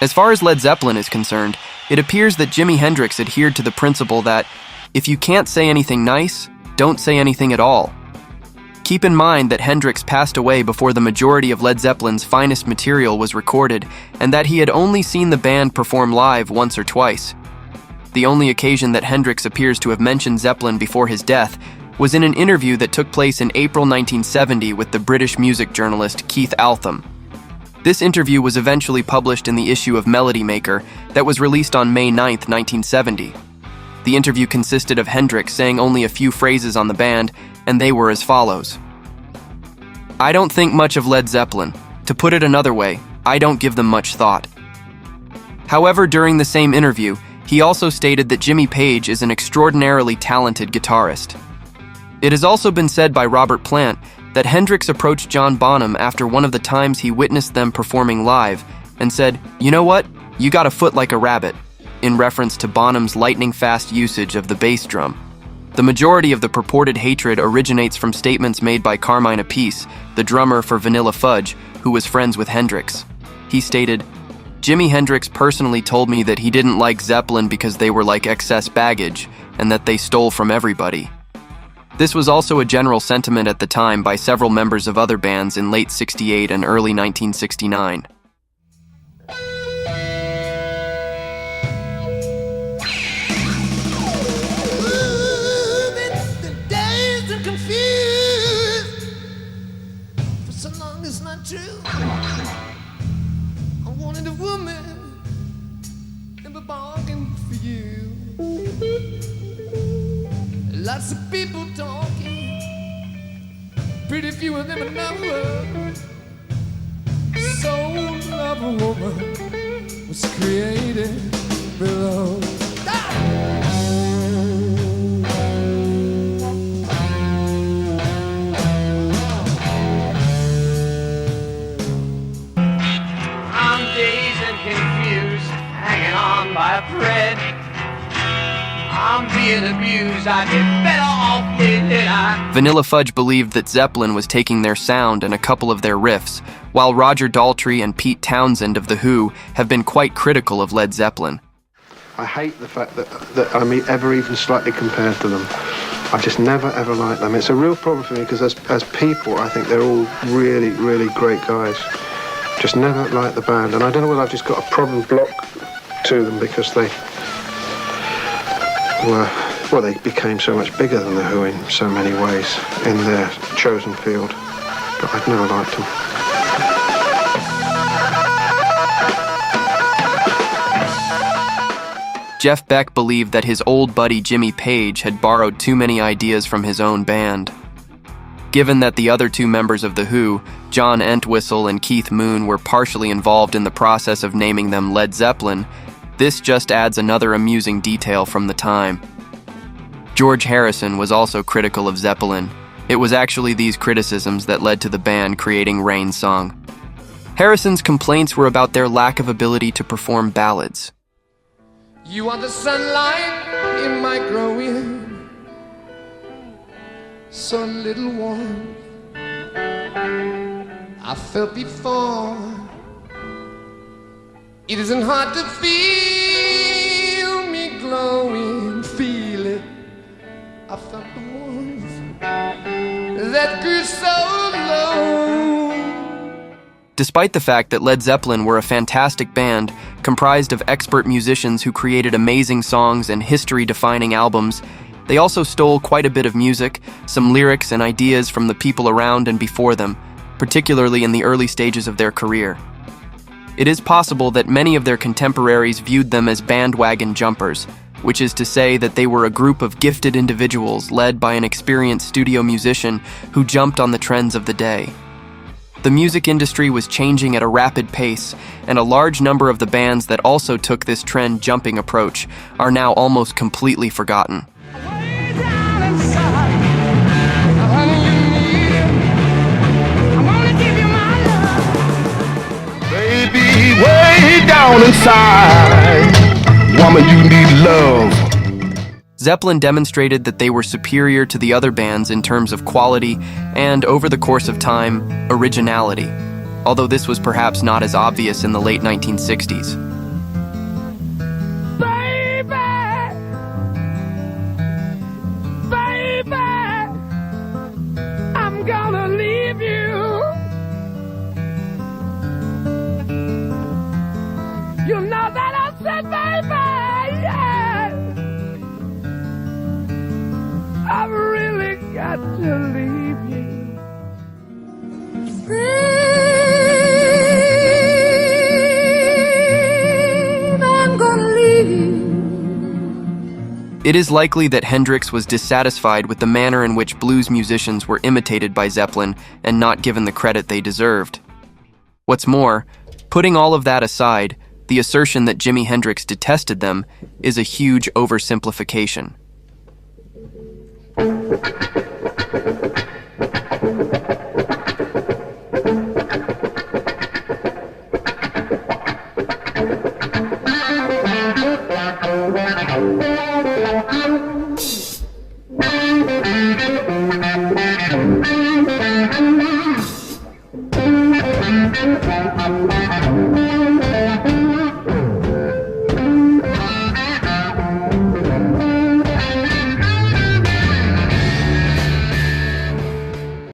As far as Led Zeppelin is concerned, it appears that Jimi Hendrix adhered to the principle that if you can't say anything nice, don't say anything at all. Keep in mind that Hendrix passed away before the majority of Led Zeppelin's finest material was recorded, and that he had only seen the band perform live once or twice. The only occasion that Hendrix appears to have mentioned Zeppelin before his death was in an interview that took place in April 1970 with the British music journalist Keith Altham. This interview was eventually published in the issue of Melody Maker that was released on May 9, 1970. The interview consisted of Hendrix saying only a few phrases on the band, and they were as follows. "I don't think much of Led Zeppelin. To put it another way, I don't give them much thought." However, during the same interview, he also stated that Jimmy Page is an extraordinarily talented guitarist. It has also been said by Robert Plant that Hendrix approached John Bonham after one of the times he witnessed them performing live and said, "You know what? You got a foot like a rabbit," in reference to Bonham's lightning-fast usage of the bass drum. The majority of the purported hatred originates from statements made by Carmine Appice, the drummer for Vanilla Fudge, who was friends with Hendrix. He stated, "Jimi Hendrix personally told me that he didn't like Zeppelin because they were like excess baggage and that they stole from everybody." This was also a general sentiment at the time by several members of other bands in late '68 and early 1969. I wanted a woman and a bargain for you. Lots of people talking, pretty few of them know. Soul of a woman was created below. By a thread, I'm being abused. I'd be better off dead. Vanilla Fudge believed that Zeppelin was taking their sound and a couple of their riffs, while Roger Daltrey and Pete Townsend of The Who have been quite critical of Led Zeppelin. I hate the fact that I'm ever even slightly compared to them. I just never ever liked them. It's a real problem for me because as people, I think they're all really, really great guys. Just never liked the band, and I don't know whether I've just got a problem block to them because they became so much bigger than The Who in so many ways in their chosen field, but I've never liked them. Jeff Beck believed that his old buddy Jimmy Page had borrowed too many ideas from his own band. Given that the other two members of The Who, John Entwistle and Keith Moon, were partially involved in the process of naming them Led Zeppelin, this just adds another amusing detail from the time. George Harrison was also critical of Zeppelin. It was actually these criticisms that led to the band creating Rain's Song. Harrison's complaints were about their lack of ability to perform ballads. You are the sunlight in my growing, so little warm I felt before. It isn't hard to feel me glowing, feel it. I felt the warmth that grew so low. Despite the fact that Led Zeppelin were a fantastic band, comprised of expert musicians who created amazing songs and history-defining albums, they also stole quite a bit of music, some lyrics and ideas from the people around and before them, particularly in the early stages of their career. It is possible that many of their contemporaries viewed them as bandwagon jumpers, which is to say that they were a group of gifted individuals led by an experienced studio musician who jumped on the trends of the day. The music industry was changing at a rapid pace, and a large number of the bands that also took this trend-jumping approach are now almost completely forgotten. Way down inside, woman, you need love. Zeppelin demonstrated that they were superior to the other bands in terms of quality and, over the course of time, originality, although this was perhaps not as obvious in the late 1960s. You know that I said, baby, yeah. I've really got to leave you. Babe, I'm gonna leave you. It is likely that Hendrix was dissatisfied with the manner in which blues musicians were imitated by Zeppelin and not given the credit they deserved. What's more, putting all of that aside, the assertion that Jimi Hendrix detested them is a huge oversimplification.